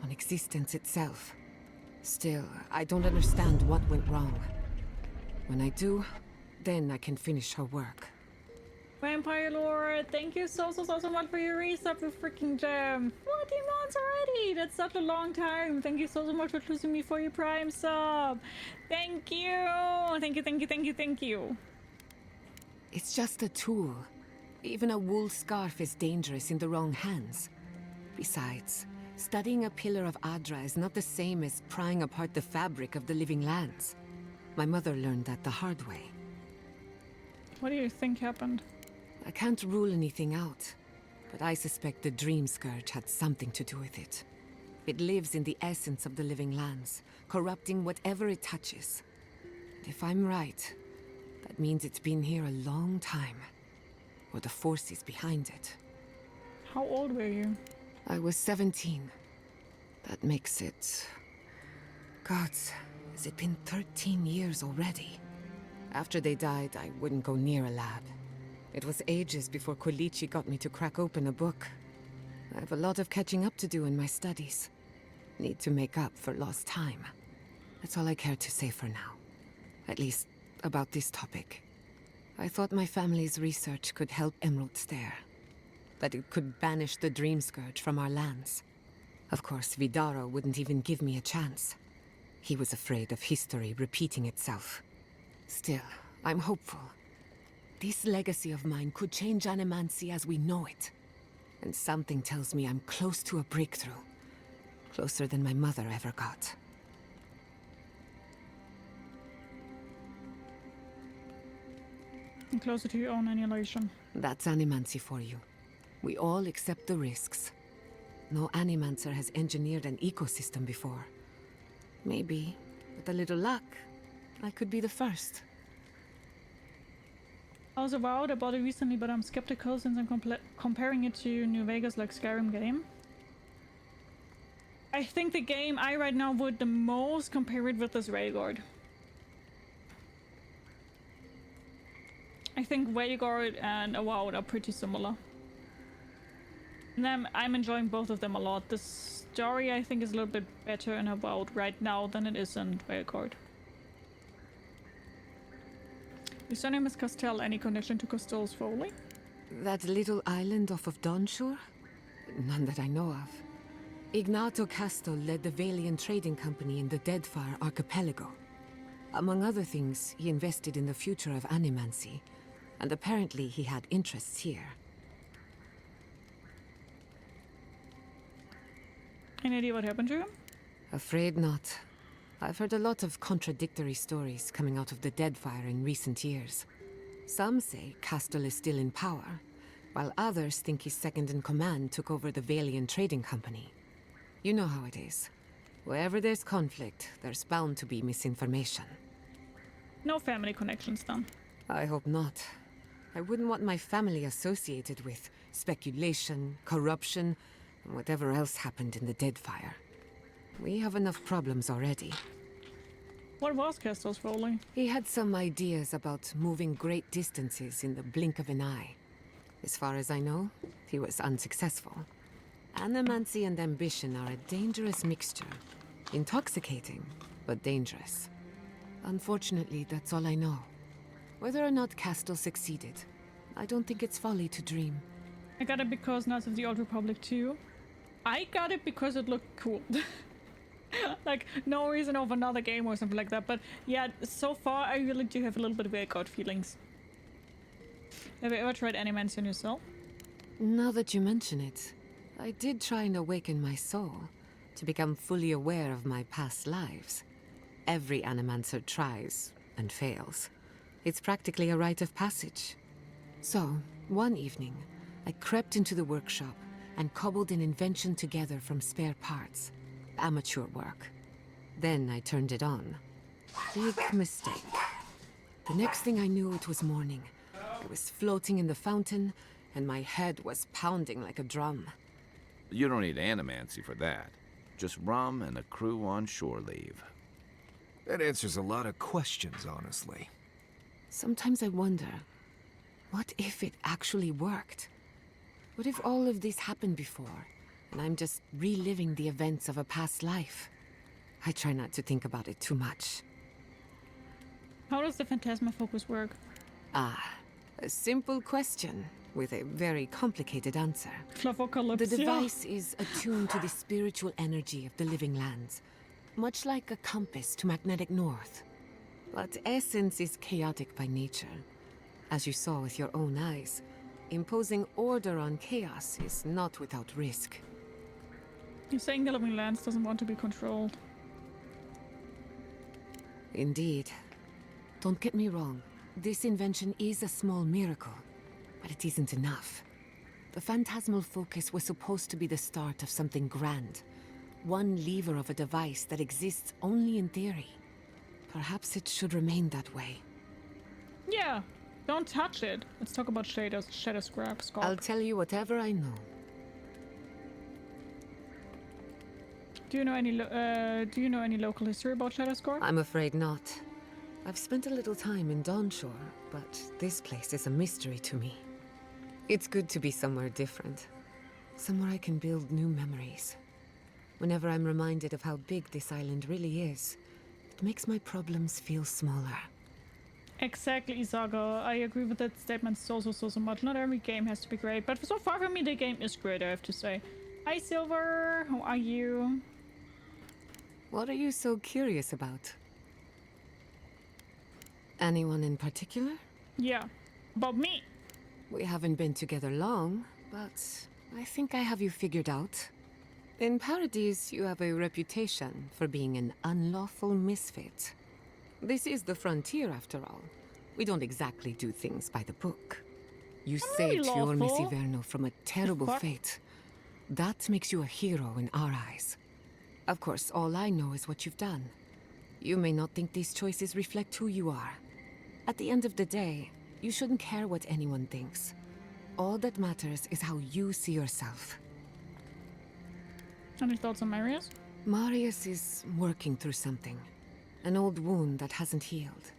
on existence itself. Still, I don't understand what went wrong. When I do, then I can finish her work. Vampire Lord, thank you so much for your resub, you freaking gem. 14 months already! That's such a long time. Thank you so much for choosing me for your prime sub. Thank you! Thank you. It's just a tool. Even a wool scarf is dangerous in the wrong hands. Besides, studying a pillar of Aedyr is not the same as prying apart the fabric of the living lands. My mother learned that the hard way. What do you think happened? I can't rule anything out, but I suspect the Dream Scourge had something to do with it. It lives in the essence of the living lands, corrupting whatever it touches. And if I'm right, that means it's been here a long time. Or the forces behind it. How old were you? I was 17. That makes it... Gods, has it been 13 years already? After they died, I wouldn't go near a lab. It was ages before Kolichi got me to crack open a book. I have a lot of catching up to do in my studies. Need to make up for lost time. That's all I care to say for now. At least, about this topic. I thought my family's research could help Emerald Stair. That it could banish the Dream Scourge from our lands. Of course, Vidaro wouldn't even give me a chance. He was afraid of history repeating itself. Still, I'm hopeful. This legacy of mine could change Animancy as we know it. And something tells me I'm close to a breakthrough. Closer than my mother ever got. And closer to your own annihilation. That's Animancy for you. We all accept the risks. No Animancer has engineered an ecosystem before. Maybe, with a little luck, I could be the first. I was Avowed. I bought it recently, but I'm skeptical since I'm comparing it to New Vegas like Skyrim game. I think the game I right now would the most compare it with is Railguard. I think Railguard and Avowed are pretty similar. And I'm enjoying both of them a lot. The story I think is a little bit better in Avowed right now than it is in Railguard. Your surname is Castell. Any connection to Castell's Foley? That little island off of Dawnshore? None that I know of. Ignato Castel led the Valian trading company in the Deadfire archipelago. Among other things, he invested in the future of Animancy, and apparently he had interests here. Any idea what happened to him? Afraid not. I've heard a lot of contradictory stories coming out of the Deadfire in recent years. Some say Castel is still in power, while others think his second-in-command took over the Valian trading company. You know how it is. Wherever there's conflict, there's bound to be misinformation. No family connections then. I hope not. I wouldn't want my family associated with speculation, corruption, and whatever else happened in the Deadfire. We have enough problems already. What was Castell's Foley? He had some ideas about moving great distances in the blink of an eye. As far as I know, he was unsuccessful. Animancy and ambition are a dangerous mixture. Intoxicating, but dangerous. Unfortunately, that's all I know. Whether or not Castel succeeded, I don't think it's folly to dream. I got it because Knights of the Old Republic 2. I got it because it looked cool. Like, no reason of another game or something like that. But yeah, so far I really do have a little bit of Railguard feelings. Have you ever tried Animancy on yourself? Now that you mention it, I did try and awaken my soul to become fully aware of my past lives. Every Animancer tries and fails. It's practically a rite of passage. So, one evening, I crept into the workshop and cobbled an invention together from spare parts. Amateur work. Then I turned it on. Big mistake. The next thing I knew, it was morning. I was floating in the fountain, and my head was pounding like a drum. You don't need Animancy for that. Just rum and a crew on shore leave. That answers a lot of questions, honestly. Sometimes I wonder, what if it actually worked? What if all of this happened before, and I'm just reliving the events of a past life? I try not to think about it too much. How does the Phantasma focus work? Ah, a simple question with a very complicated answer. Flavocalypse, the device is attuned to the spiritual energy of the living lands, much like a compass to magnetic north. But essence is chaotic by nature. As you saw with your own eyes, imposing order on chaos is not without risk. You're saying the living lands doesn't want to be controlled. Indeed. Don't get me wrong. This invention is a small miracle, but it isn't enough. The phantasmal focus was supposed to be the start of something grand. One lever of a device that exists only in theory. Perhaps it should remain that way. Yeah, don't touch it. Let's talk about Shadow Scrap. I'll tell you whatever I know. Do you know any local history about Shadow Score? I'm afraid not. I've spent a little time in Dawnshore, but this place is a mystery to me. It's good to be somewhere different. Somewhere I can build new memories. Whenever I'm reminded of how big this island really is, it makes my problems feel smaller. Exactly, Isaga. I agree with that statement so much. Not every game has to be great, but so far for me the game is great, I have to say. Hi, Silver. How are you? What are you so curious about? Anyone in particular? Yeah, about me. We haven't been together long, but I think I have you figured out. In Paradise, you have a reputation for being an unlawful misfit. This is the frontier, after all. We don't exactly do things by the book. You saved Fior Ivèrno from a terrible fate. That makes you a hero in our eyes. Of course, all I know is what you've done. You may not think these choices reflect who you are. At the end of the day, you shouldn't care what anyone thinks. All that matters is how you see yourself. Any thoughts on Marius? Marius is working through something. An old wound that hasn't healed.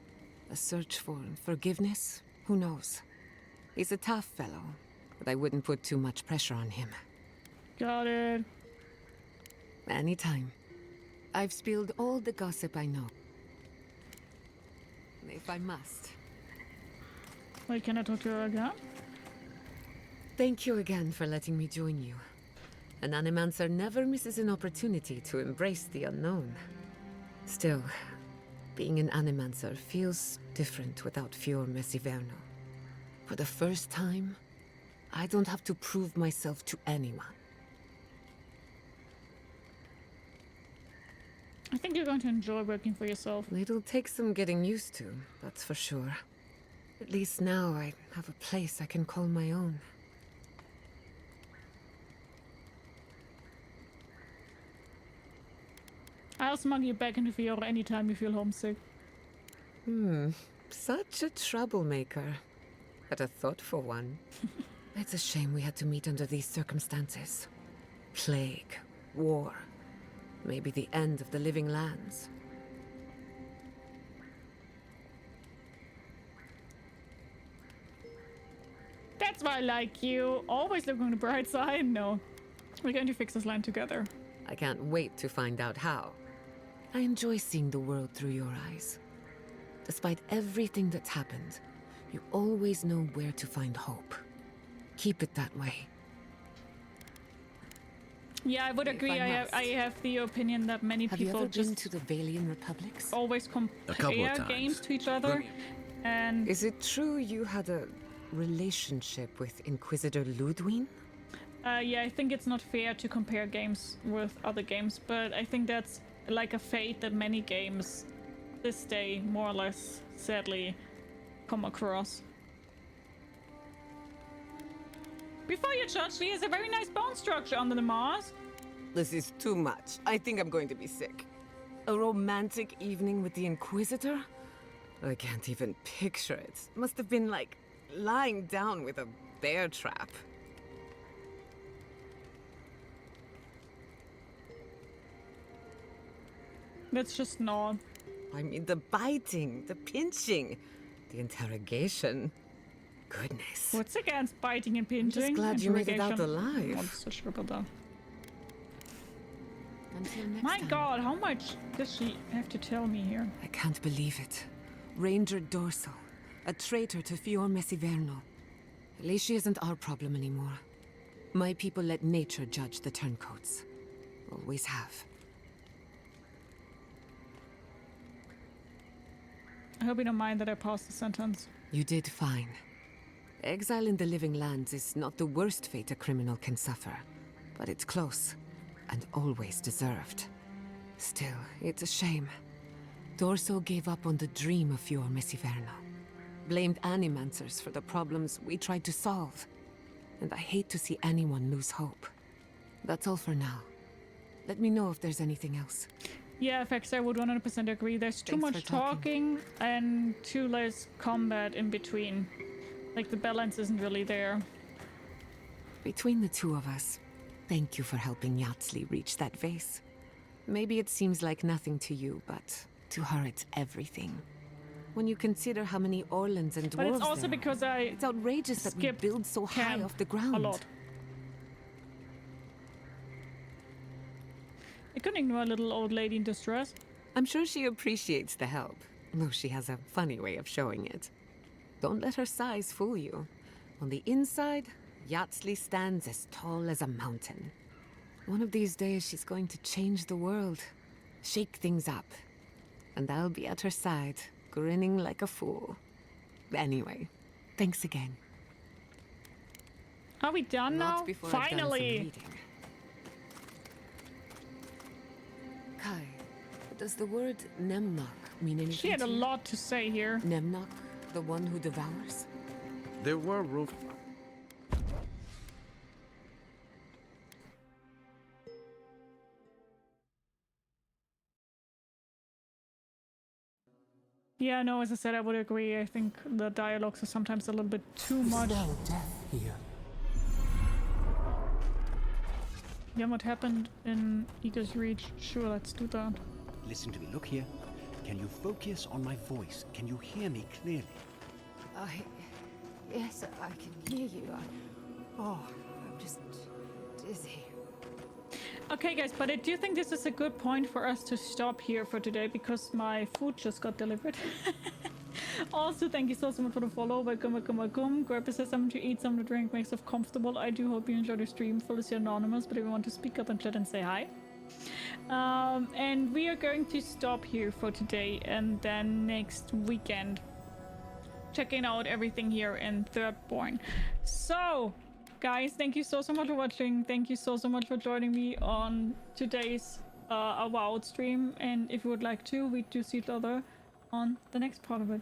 A search for forgiveness? Who knows? He's a tough fellow, but I wouldn't put too much pressure on him. Got it. Anytime. I've spilled all the gossip I know. If I must. Wait, can I talk to her again? Thank you again for letting me join you. An animancer never misses an opportunity to embrace the unknown. Still, being an animancer feels different without Fior Ivèrno. For the first time, I don't have to prove myself to anyone. I think you're going to enjoy working for yourself. It'll take some getting used to, that's for sure. At least now I have a place I can call my own. I'll smuggle you back into Fior anytime you feel homesick. Such a troublemaker. But a thoughtful one. It's a shame we had to meet under these circumstances. Plague, war, maybe the end of the living lands. That's why I like you. Always look on the bright side. No. We're going to fix this land together. I can't wait to find out how. I enjoy seeing the world through your eyes. Despite everything that's happened, you always know where to find hope. Keep it that way. Yeah, I would agree. I have the opinion that many Have people you ever just been to the Valian Republics? always compare games to each other. And is it true you had a relationship with Inquisitor Ludwig? yeah, I think it's not fair to compare games with other games, but I think that's like a fate that many games this day more or less sadly come across. Before you judge, he has a very nice bone structure under the mask. This is too much. I think I'm going to be sick. A romantic evening with the Inquisitor? I can't even picture it. Must have been like lying down with a bear trap. Let's just nod. I mean, the biting, the pinching, the interrogation. Goodness. What's against biting and pinching? I'm just glad you made it out Interrogation. alive. Not so sure about that. Until next My time. god, how much does she have to tell me here? I can't believe it. Ranger Dorso, a traitor to Fior Ivèrno. At least she isn't our problem anymore. My people let nature judge the turncoats. Always have. I hope you don't mind that I paused the sentence. You did fine. Exile in the living lands is not the worst fate a criminal can suffer, but it's close, and always deserved. Still, it's a shame. Dorso gave up on the dream of Fior Ivèrno. Blamed animancers for the problems we tried to solve. And I hate to see anyone lose hope. That's all for now. Let me know if there's anything else. Yeah, Fex, I would 100% agree. There's too Thanks much for talking. and too less combat in between. Like, the balance isn't really there. Between the two of us, thank you for helping Yatsli reach that vase. Maybe it seems like nothing to you, but to her it's everything. When you consider how many Orlands and dwarves But it's also there are, because it's outrageous that we skipped build so high camp off the ground. a lot. I couldn't ignore a little old lady in distress. I'm sure she appreciates the help, though she has a funny way of showing it. Don't let her size fool you. On the inside, Yatsley stands as tall as a mountain. One of these days, she's going to change the world, shake things up. And I'll be at her side, grinning like a fool. Anyway, thanks again. Are we done Not now? before I've done some Finally! reading. Kai, does the word Nemnok mean anything She had a to you? lot to say here. Nemnok, the one who devours? There were roof. Yeah, no, as I said, I would agree. I think the dialogues are sometimes a little bit too much. No death here. Yeah, what happened in Aedyr's Reach? Sure, let's do that. Listen to me. Look here. Can you focus on my voice? Can you hear me clearly? Yes, I can hear you. I'm just dizzy. Okay, guys, but I do think this is a good point for us to stop here for today because my food just got delivered. Also, thank you so much for the follow. Welcome. Grab yourself something to eat, something to drink, make yourself comfortable. I do hope you enjoyed the stream. Full is anonymous, but if you want to speak up and chat and say hi. And we are going to stop here for today, and then next weekend checking out everything here in Thirdborn. So guys, thank you so much for watching. Thank you so much for joining me on today's Avowed stream, and if you would like to, we do see each other on the next part of it.